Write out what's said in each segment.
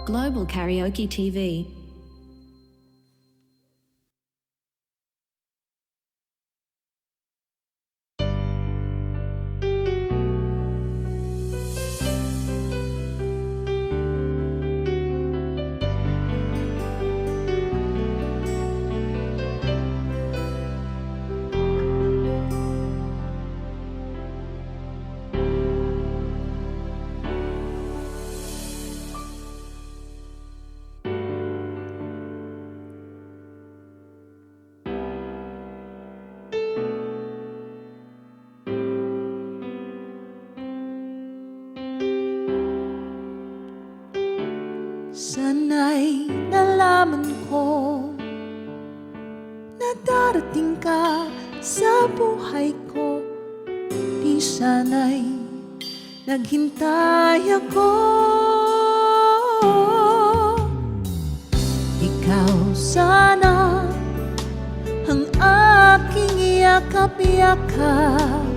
Global Karaoke TV. Sana'y nalaman ko na darating ka sa buhay ko. Di sana'y naghintay ako. Ikaw sana ang aking yakap-yakap,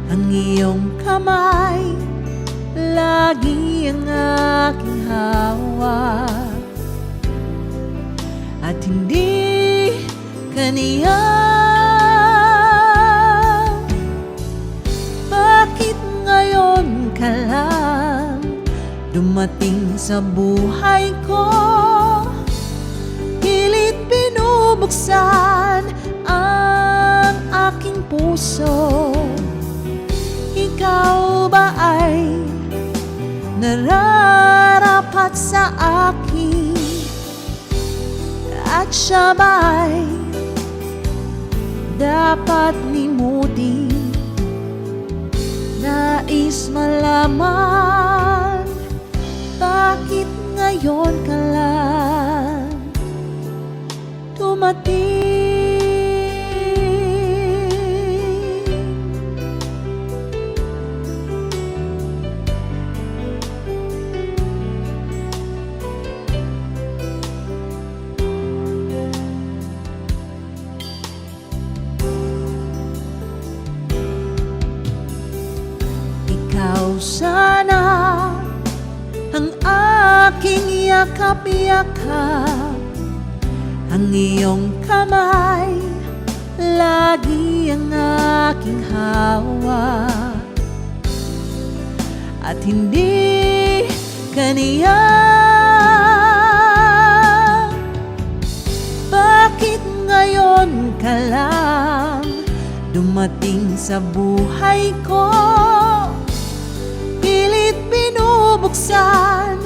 ang iyong kamay lagi ang aking hawak, at hindi kaniyak. Bakit ngayon ka lang dumating sa buhay ko? Pilit binubuksan ang aking puso. Ikaw ba ay nararapat sa akin, at siya ba'y dapat limutin? Nais malaman, bakit ngayon ka lang dumating? Ikaw sana ang aking yakap-yakap, ang iyong kamay lagi ang aking hawak, at hindi kaniyak. Bakit ngayon ka lang dumating sa buhay ko? Pilit binubuksan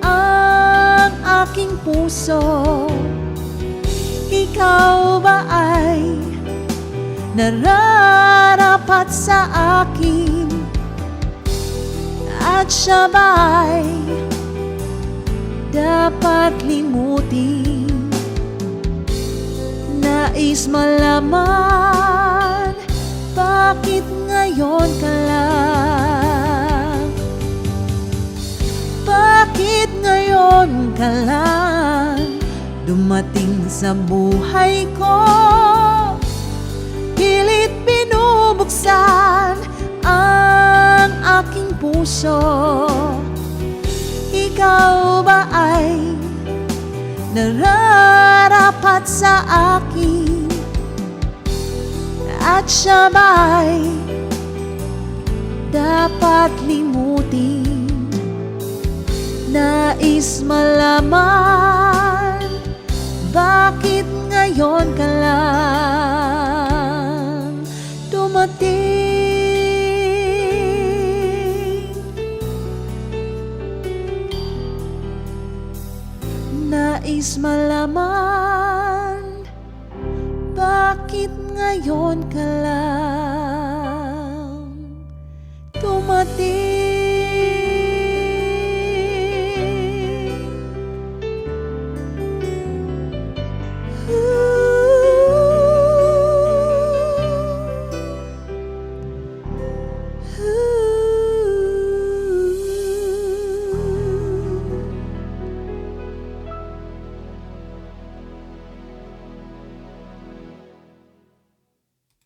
ang aking puso. Ikaw ba ay nararapat sa akin, at siya ba'y dapat limutin? Nais malaman, bakit ngayon ka lang? Bakit ngayon ka lang dumating sa buhay ko? Pilit binubuksan ang aking puso. Ikaw ba ay nararapat sa akin, at siya ba'y dapat limutin? Nais malaman, bakit ngayon ka lang dumating? Nais malaman, bakit ngayon ka lang